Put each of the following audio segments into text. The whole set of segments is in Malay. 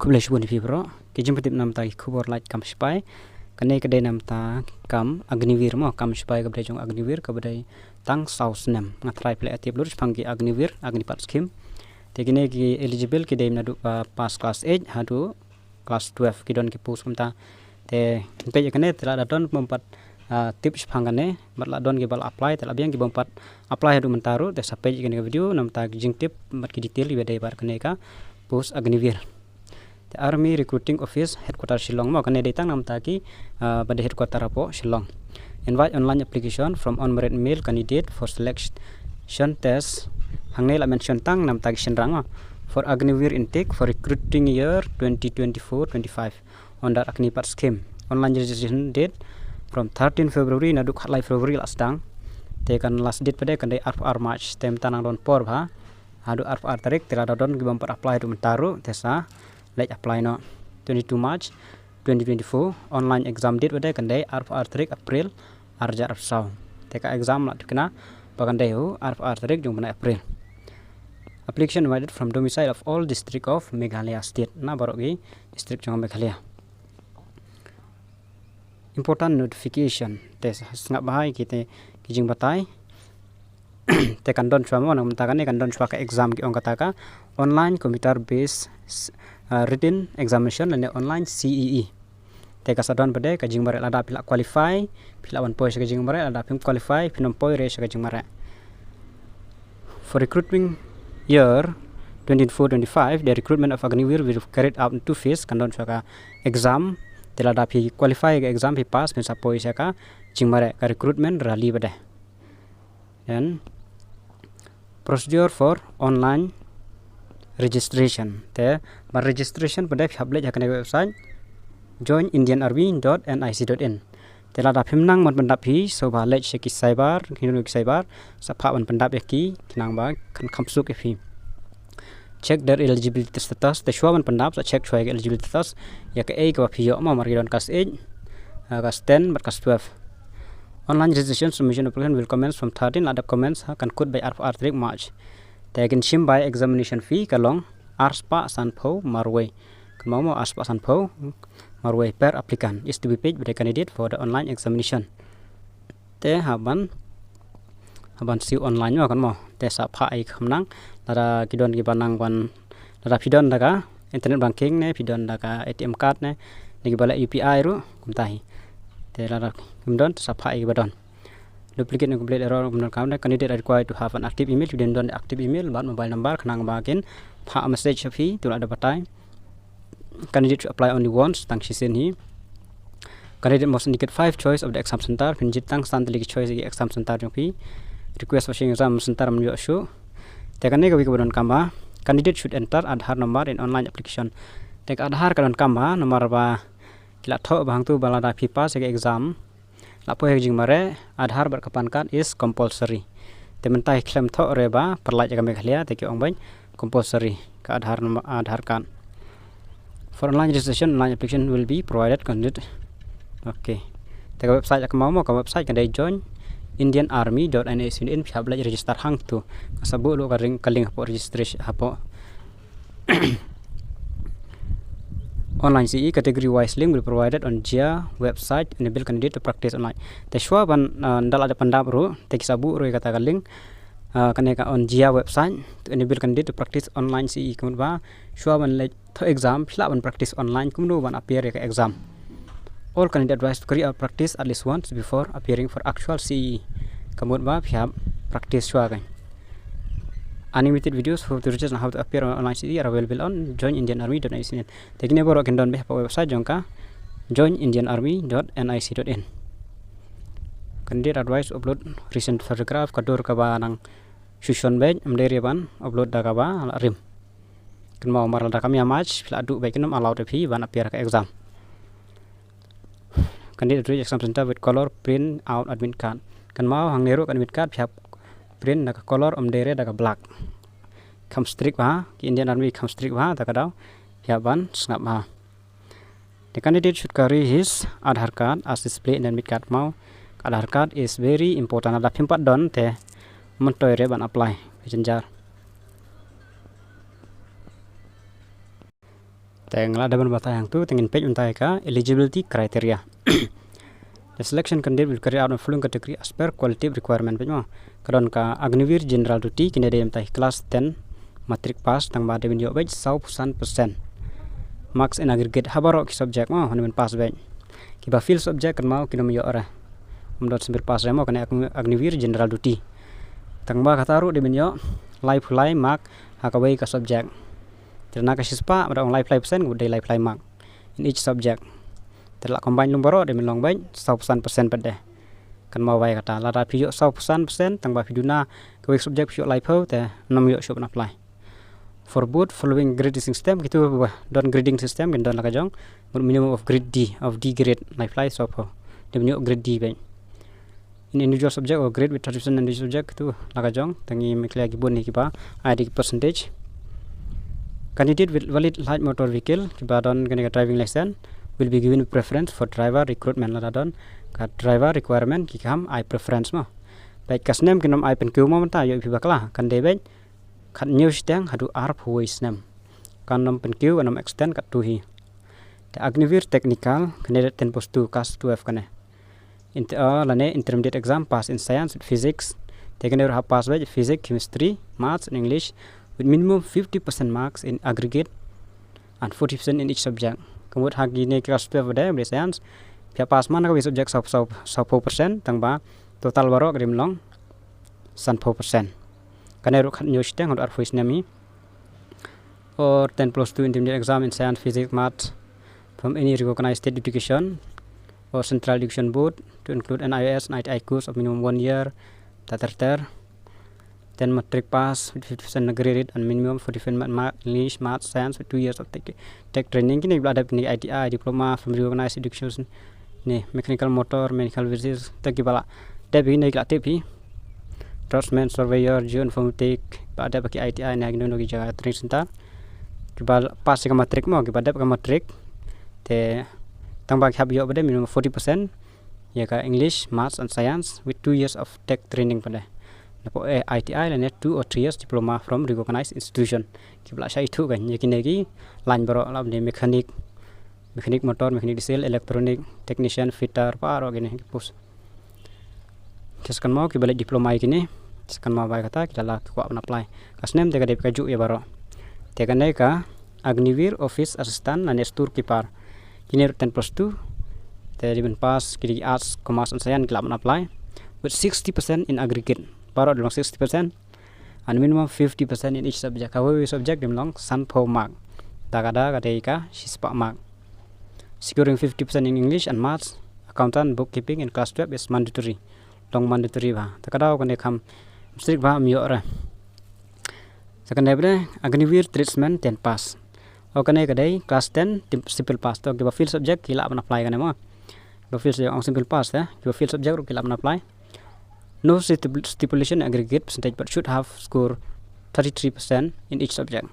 kublai shubun fi bro ke jimpatip nam ta khubor light kam spai kane kade nam ta kam agnivir mo kam spai ka jong agnivir ka badai tang saus nam ngatrai ple atip lur pangki agnivir agnipat skim te kine ki eligible ki dem na du pas class 8 hadu class 12 ki don ki pus kumta te pe kane tela don mempat tips phangane matla don ki bal apply tela biang ki bompat apply hadu mentaru te sape kine video nam ta jing tip mat ki detail ibe dai bar kane ka pus agnivir. The Army Recruiting Office Headquarters Shillong mo kane datang nam taki pada headquarter apo Shillong. Invite online application from unmarried male candidate for selection test. Hangne la mention tang nam taki shenrang for Agnivir intake for recruiting year 2024-25 under Agnipat scheme. Online registration date from 13 February naduk hatlai February last dang. Tekan last date pada kandai RFR March tem tanang don por bha. Hadu RFR tarik tela don gibam apply du mentaru tesa like apply no 22 March 2024 online exam date pada kandai RFR tarik April arja arfsau teka exam la kena bagandai hu RFR tarik jung bana April. Application invited from domicile of all district of Meghalaya state na barogi district jong Meghalaya. Important notification tes sngap bahai kite kijing batai te kandon chwamo nang mtakane kandon chwa ka exam ki ong kataka online computer based written examination and online CEE. Te kasadon bade ka jingmare lada pila qualify pila wan poy ka jingmare lada pim qualify pinom poy re ka jingmare. For recruiting year 2024-25 the recruitment of Agnivir will carried out in two phases kandon ka exam te lada pi qualify ka exam pi pass pin sa poy ka jingmare ka recruitment rally bade. Then procedure for online registration te mar registration pada pihable jakane website joinindianarmy.nic.in tela da phimnang mon pandap hi soba lech ki cyber kinun ki cyber sapha ban pandap ki kinang ba kan khamsuk fi check their eligibility status te shwa ban pandap sa check choi eligibility status ya ka a ka phi yo ma mar gidon kas 8 kas 10 bat kas 12. Online registration submission application will commence from 13 other comments kan kut by RFR March. Taken shim by examination fee kalong arspa sanpo marway kamamo arspa sanpo marway per applicant is to be paid by the candidate for the online examination te haban si online mo kan mo te sa pha ai khamnang lara kidon ki banang ban lara pidon daga internet banking ne pidon daga ATM card ne ni bala UPI ru kumtahi te lara kumdon sa pha ai badon. Duplicate and complete error candidate are required to have an active email. You don't active email but mobile number kanang bakin pa message fee to ada batai. Candidate to apply only once tang sisen hi. Candidate must indicate 5 choice of the exam center pinjit tang standard choice the exam center jong fee. Request for exam center menjo show. Tekane ka wikabon kamba candidate should enter Aadhaar number in online application. Tek Aadhaar kadon kamba nomor ba kila tho bang tu balada fee pass exam lapo hejing mare Aadhaar berkapan card is compulsory. Tementai klaim tho reba perlaj ka Meghalaya te ki ong bain compulsory ka Aadhaar card. For online registration online application will be provided candidate. Okay. Te website ka mau ka website kadai join indianarmy.nic.in pihak belajar register hang tu kasabu lo ka ring kaling hapo registration hapo. Online CE category wise link will be provided on JIA website enable candidate to practice online. Te shwa ban dal ada pandap ru te kisabu ru kata link kaneka on JIA website to enable candidate to practice online CE kemudian ba shwa ban like to exam phila ban practice online kemudian ban appear ka exam. All candidate advised to carry out practice at least once before appearing for actual CE. Kemudian ba phia practice shwa kan. Animated videos for teachers on how to appear on online CE are available on joinindianarmy.nic.in. Tekne boro kendon be website jongka joinindianarmy.nic.in. Candidate advice upload recent photograph kadur ka ba nang shushon bed amderi ban upload da ka ba rim. Kan mau maral da kami match pila adu baik kenam allowed fi ban appear ka exam. Candidate reach exam center with color print out admit card. Kan mau hang neru admit card pihak print daga color omdere daga black kam strict ba ki Indian Army kam strict ba daga daw yaban snap ba. The candidate should carry his Aadhaar card as displayed in admit card mau. Aadhaar card is very important ada pimpat don te mentoire ban apply jenjar. Tenglah ada berbata yang tu tengin page untai ka eligibility criteria. The selection candidate will carry out the following category as per quality requirement page mo. Karon ka Agnivir general duty kini ada untai class 10 matric pass tang ba de bin yo page 100%. Marks in aggregate habarok subject mo hanin pass page. Kiba field subject kan mau kini yo ora. Mdot sempir pass mo kana Agnivir general duty. Tang ba kataru de bin yo life mark hakawai ka subject. Terna kasih spa pada life persen kemudian life mark in each subject. Terlak combine lumbaro de long baik 100% pada. Kan mau baik kata lada piyo 100% tang ba piduna ke subject piyo life ho te nom yo shop apply. For both following grading system gitu don grading system kan don lakajong minimum of grade D grade life so ho. De minyo grade D baik. In individual subject or grade with 30% individual subject tu lakajong tangi meklia gibon ni kiba ID percentage. Candidate with valid light motor vehicle kibadon kena driving license will be given preference for driver recruitment ladon ka driver requirement kikam I preference mo baik kasnem kinom I pen kumo mata yo ibaklah kan debet kan new stang hadu arp voice nem kan nom pen ku anom extend kat tuhi the Agnivir technical candidate 10 post 2 cas 12 kane lane intermediate exam pass in science and physics taken over pass with physics chemistry maths and english with minimum 50% marks in aggregate and 40% in each subject. Kemudian hagi ni kelas 12 pada boleh science pihak pas mana kau subjek 10% tangba total baru krim long 10%. Karena rukat news teng untuk voice nami or 10 plus 2 intermediate exam in science, physics, math from any recognized state education or central education board to include NIOS and ITI course of minimum 1 year. Tater 10 matric pass with 50% graded and minimum 45 mark English, math, science with 2 years of tech training. Kini ada ni ITI diploma from recognized education ni mechanical motor, medical physics tak kibala. Tapi ni kelak tepi draftsman, surveyor, geoinformatic. Ada pakai ITI ni agno no jaga training center. Kibal pass ke matric mo kibada pakai matric. Te tang bagi habio pada minimum 40% ya ka English, math and science with 2 years of tech training pada. ITI lainnya 2 or 3 years diploma from recognized institution. Kibla saya itu kan, yakin lagi line baru lah ni mekanik motor, mekanik diesel, elektronik, technician, fitter, paro gini pus. Kisahkan mau kibla diploma ini, kisahkan mau baik kata kita lah kuat apply. Kasnem tega dep kaju ya baru. Tega neka Agnivir office assistant lainnya stur kipar. Kini 10 plus 2. Tega di pas kiri arts, commerce and science kita apply with 60% in aggregate. Baru dalam 60% and minimum 50% in each subject. Kalau subject dalam 100 mark. Tak ada ketika sispa mark. Securing 50% in English and maths, accountant, bookkeeping in class 12 is mandatory. Long mandatory bah. Tak ada kan dekam strict bah miyo ora. Second day Agnivir treatment 10 pass. Okan kadai class 10 simple pass. To kiba field subject kila apply kan mo. Kiba field subject simple pass ya. Kiba field subject kila apply. No stipulation aggregate percentage but should have score 33% in each subject.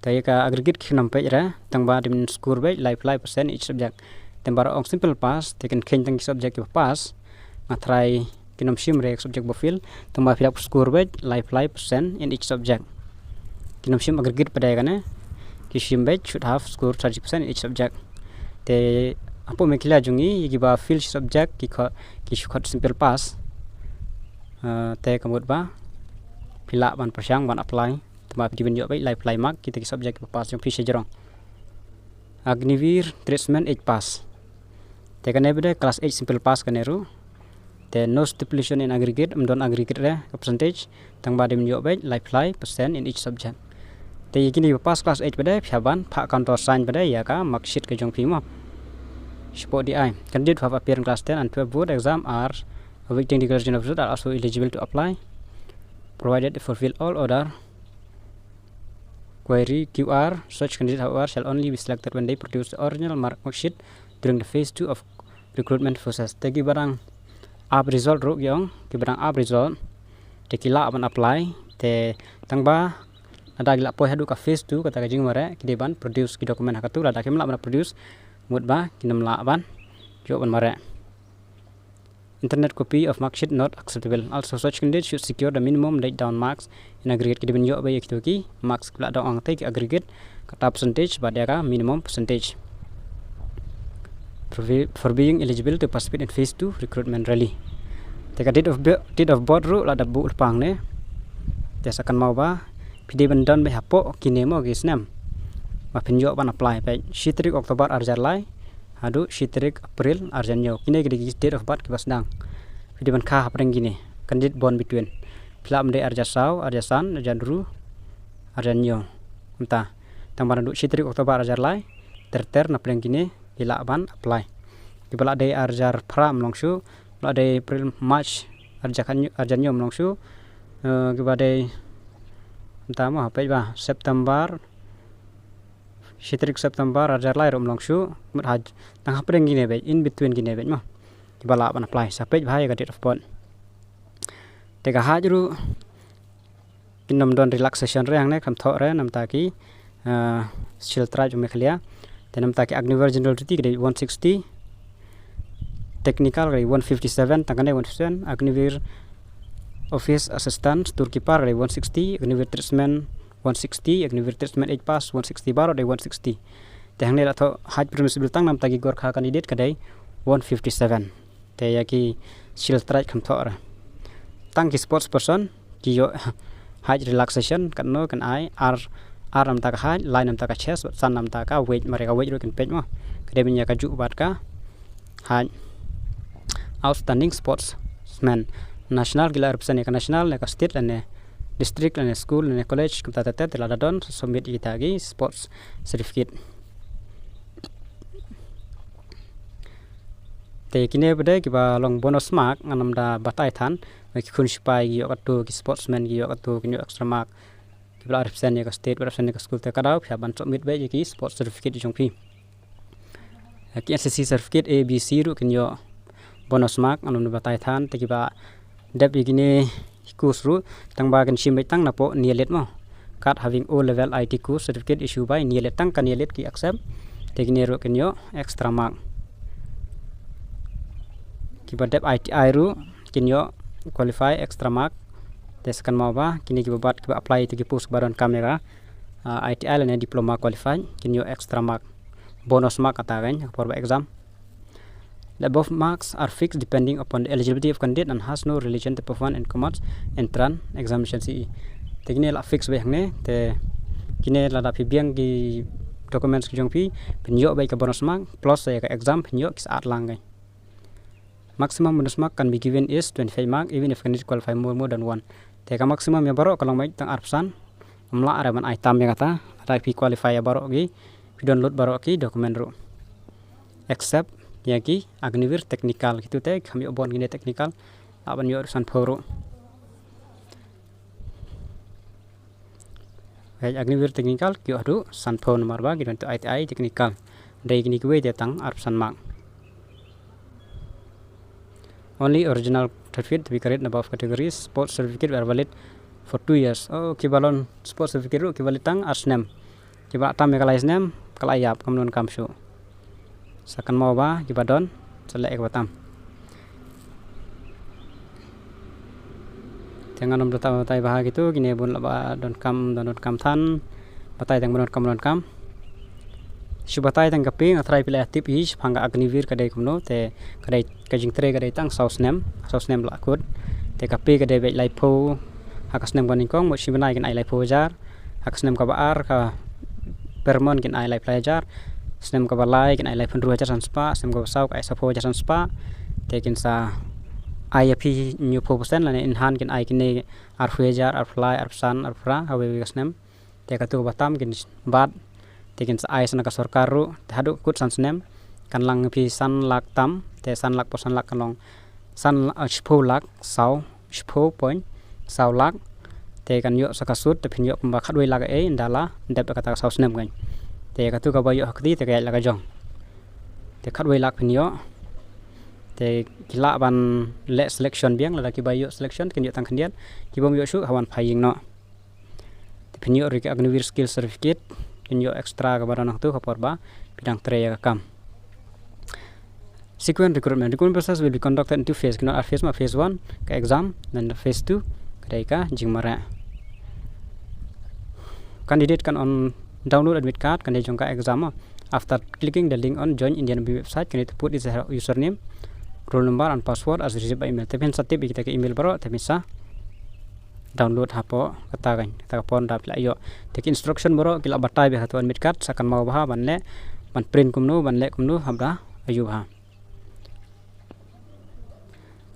Tapi ka aggregate kita nampak je, tangba dengan score baik 5% each subject. Tangba orang simple pass, tekan tangki subject pass, matrai kita sim rek subject bofil, tangba filap score baik 5% in each subject. Kita sim aggregate pada kan, kisim baik should have score 30% in each subject. Te apa mekila jungi, kita fil subject kita simple pass. Te kemudian ba pila ban persiang ban apply tempat di benjok baik live mark kita subjek pass yang fish jerong Agnivir treatment 8 pass te kan beda kelas 8 simple pass kaneru te no stipulation in aggregate don aggregate re percentage tang ba di benjok baik live percent in each subject te kini pass kelas 8 beda phaban pak kantor sign beda ya ka mark sheet ke jong phimo support di candidate who have appeared in class 10 and 12 board exam are awaiting declaration of result are also eligible to apply provided they fulfill all other query QR. Such candidates however shall only be selected when they produce the original mark sheet during the phase 2 of recruitment process. Tegi barang up result ro yang ki barang up result tekila aban apply te tangba ada gila poi hadu ka phase 2 kata kajing mare ki deban produce ki dokumen hakatu ada kemla ban produce mudba kinam la ban jo ban mare internet copy of mark sheet not acceptable. Also such candidate should secure the minimum laid down marks in aggregate kita benjok bayi kita ki marks kala dong ang take aggregate kata percentage pada ka minimum percentage. For being eligible to participate in phase 2 recruitment rally. Teka date of birth ru la dabu pang ne. Tesakan mau ba pidi bendan be hapo kini mo gisnam. Ma penjok ban apply pe 3 Oktober arjar lai. Hadu 3 April arjan yo. Kini gidi date of birth kibas dang. Pidi ban kha hapreng gini. Candidate born between. Pilam de arjasau, arjasan, arjan ru, arjan yo. Entah. Tang ban 3 Oktober arjar lai. Ter na preng gini ila ban apply. Kibala de arjar pram longshu, la de April March arjan yo longshu. Kibala de entah mo apa ba September 3 September arjar lai rom longshu mut haj tang apreng gini be in between gini be mo. Kibala ban apply sampai bahaya ka date of birth. Teka hajru kinom don relaxation re ang ne kam tho re nam ta ki skill tribe me khlia tenam ta ki Agniver general duty grade 160 technical grade 157 tangane 157 Agniver office assistant storekeeper grade 160 Agniver tradesman 160 Agniver tradesman 8 pass 160 baro grade 160 tehne la tho haj permissible tang nam ta ki gorkha candidate kadai 157 te ya ki skill tribe kam tho re tang ki sports person ki yo haj relaxation kan no kan ai ar nam ta ka haj line nam ta ka chest san nam ta ka weight mare ka weight ro kan pej mo kede binya ka ju bat ka haj outstanding sportsman national gila represent ka national ne ka state ne district ne school ne college kam ta ta la don submit kita gi sports certificate te kine bede ki ba long bonus mark nganam da batai than ki khun spai gi okatu ki sportsman gi okatu ki extra mark ki bla represent ne ka state represent ne ka school te ka daw phya ban submit be ki sports certificate jong phi ki SSC certificate ABC ru kin yo bonus mark nganam da batai than te ki ba dep gine course ru tang ba kan sim tang na po nielet mo card having O level IT course certificate issue by nielet tang kan nielet ki accept te kine ru kin yo extra mark kiba dep ITI ru kinyo qualify extra mark tes kan mau ba kini kiba bat kiba apply to ki post baron kamera ITI la diploma qualify kinyo extra mark bonus mark ata gan for exam. The above marks are fixed depending upon the eligibility of candidate and has no relation to performance and commerce entrance examination CE tekne la fix be hangne te kine la da phi biang ki documents ki jong phi pinyo ba ka bonus mark plus ka exam pinyo ki saat lang gai. Maximum bonus mark can be given is 25 mark even if candidate qualify more than one. Teka maximum ya baro kalau mai tang arpsan amla araban item yang kata ada pi qualify ya baro gi pi download baro ki dokumen ru. Except ya ki Agniver technical gitu te kami obon gini technical aban yo urusan phoro. Agniver technical ki adu san phone marba gi to ITI technical. Dai gini kuwe te tang arpsan mark. Only original certificate to be carried in above categories. Sports certificate are valid for 2 years. Oh, kibalon sports certificate ru kibalit tang asnem. Kiba tam ya kalais nem kalayap kamnon kamshu. Sakan mau ba kibadon selek ke batam. Jangan nom data batai bah gitu gini bun ba don kam than batai tang don kam. Subatai tang kapi ngatrai pilih tip is phanga Agniver kadai kumno te kadai kajing tre kadai tang saus nem la kut te kapi kadai be lai pho hakas nem baning kong mo sibanai kan ai lai pho jar hakas nem ka baar ka permon kan ai lai plajar snem ka balai kan ai lai phun ruajar san spa snem ka sau ka ai sa pho jar san spa te kin sa ai api new pho percent la in han kan ai kine ar fuejar ar fly ar san ar fra hawe snem te ka tu batam kin bad tekin sa ai sana ka sarkar ru hadu kut san snem kan lang pi san lak tam te san lak posan lak kanong san shpo lak sau shpo point sau lak te kan yo sakasut te phin yo pamba khadoi lak e ndala ndep ka ta sau snem gan te ka tu ka ba yo hakdi te ka la ka jong te khadoi lak phin yo te kila ban le selection biang la ki ba yo selection kin yo tang khandian ki bom yo su hawan phaying no te phin yo ri ka Agniver skill certificate inyo extra kabaran tu kapor ba bidang tre ya kam Sequence recruitment process will be conducted in two phases. Kena phase ma phase 1 ka exam dan phase 2 kadai ka jingmara. Candidate can on download admit card kan jong ka exam. After clicking the link on join Indian MBA website, can it put his username, roll number and password as received by email. Tapi satip kita ke email baro tapi sa download hapo kata kan kita pon dap la yo. Take instruction baro kila batai be hatu admit card sakan mau bah ban le ban print kumnu ban le kumnu habda ayu bah.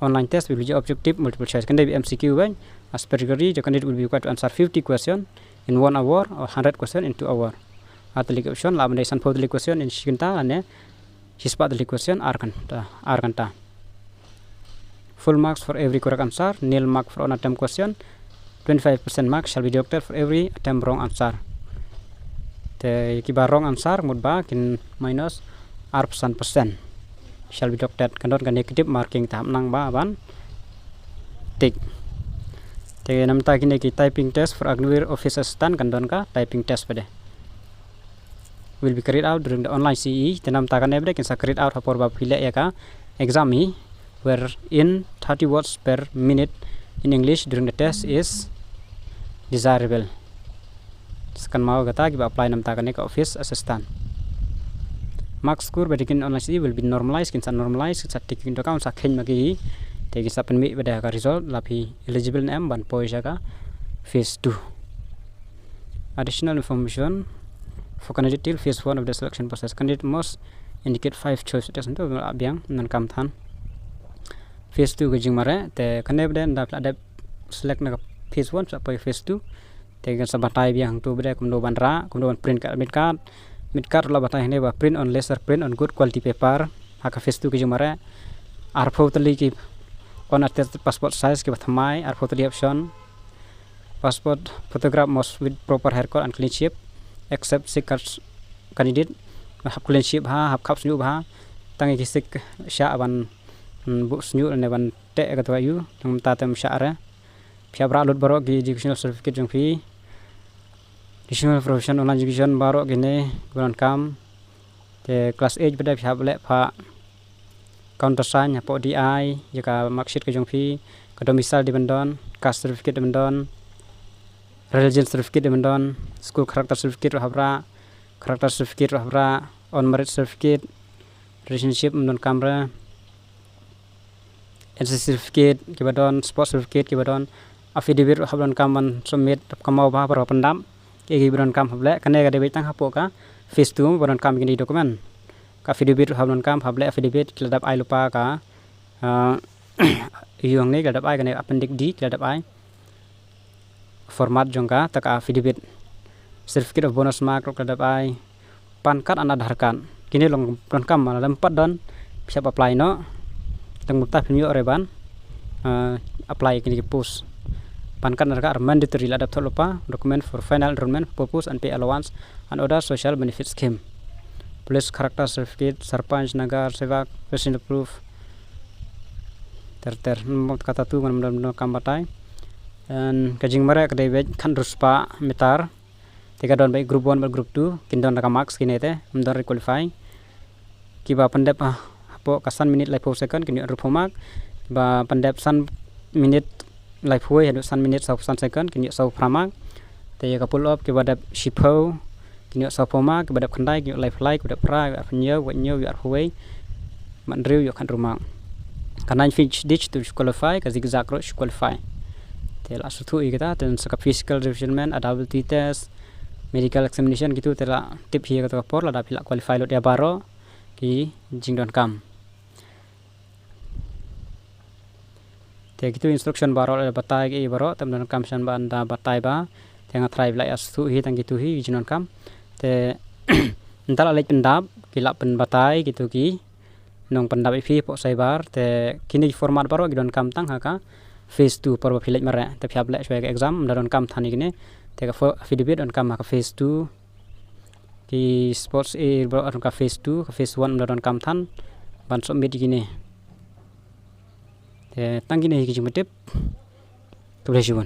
Online test will be objective multiple choice. Can be MCQ when as per category the candidate will be required to answer 50 questions in 1 hour or 100 questions in 2 hours. Atli question la bandai san podli question in shikinta ane hispa the question arkanta. Full marks for every correct answer, nil mark for unattempt question. 25% mark shall be deducted for every attempt wrong answer. The kiba wrong answer mudba kin minus %% shall be deducted. Kandon kan negative marking tahap nang ba ban tick. Te namta kini ki typing test for Agniware Office Assistant kandon ka typing test pada will be carried out during the online CE. Te namta kan ebre kinsa carried out hapor ba pile ya ka exam hi where in 30 words per minute in English during the test is desirable. Sekan mau kata kita apply namta kan ka Office Assistant. Mark score by the online CE will be normalized. Kinsa normalized kinsa taking into account sa khen magi te kinsa penmi pada ka result lapi eligible name ban poisa ka phase 2. Additional information for candidate till phase 1 of the selection process. Candidate must indicate 5 choices untuk abiang nan kam than phase 2 ke jingmare te kane bden da select na phase 1 sampai phase 2 te kan sabatai biang tu bede kumdo bandra kumdo print card mid card la batai ne ba print on laser print on good quality paper haka phase 2 ke jingmare ar photoli ki on attest passport size ke bathmai ar photoli option passport photograph must with proper haircut and clean shape except sick candidate hap clean shape ha hap khap snu ha tangi ki sick sha ban bu snu ne ban te ka to yu tam ta tam sha ra phabra lut baro gi educational certificate jong fi additional profession online education baro gine gunan kam te class 8 beda phab le pha counter sign ha po di jaka marksheet ke jong fi ka domicile di bandon caste certificate di bandon religion certificate di bandon school character certificate habra character certificate habra on merit certificate relationship bandon kamera NCC certificate ke badon sports certificate ke badon affidavit hablan kaman submit kamau ba para pendam ke gibran kam hable kane ga debit tang hapo ka phase 2 badon kam gini dokumen ka affidavit hablan kam hable affidavit keladap ai lupa ka yung ne keladap ai kane appendix D keladap ai format jongka taka affidavit certificate of bonus mark keladap ai pan card an Aadhaar card kini long don kam ala 4 don bisa apply no tang mutah pinyo reban apply kini post pan card are mandatory ladap tholupa document for final enrollment purpose and pay allowance and other social benefit scheme police character certificate sarpanch nagar sevak resident proof ter kata tu man kam batai dan kajing mare kadai bej kan ruspa metar tiga don baik group 1 dan group 2 kindon ka marks kini te mdon requalify kiba pandep po kasan minute live second kini rupomak ba pandep san minute live huai hadu san minute sau san second kini sau pramak te ka pull up ke badap shipo kini sau poma ke badap khandai kini live like badap pra apnyo wanyo yar huai man riu yo kan rumak kanan finish ditch to qualify ka zigzag ro qualify te la sutu kita ten saka physical revision adability test medical examination gitu tela tip hi ka to por la da pila qualify lo dia baro ki jingdon kam te gitu instruction baro le batai ke baro tamdan kam san ban da batai ba tenga try la as tu hi tang gitu hi jingdon kam te entala lek pendap kila pen batai gitu ki nong pendap fi po saibar te kini format baro gidon kam tang haka phase 2 por philek mare te phab le shwe exam daron kam thani gine te ka affidavit on kam haka phase 2 ki sports a baro ka phase 2 ka phase 1 daron kam than ban submit gine te tangine hi ki jumtep to bless you.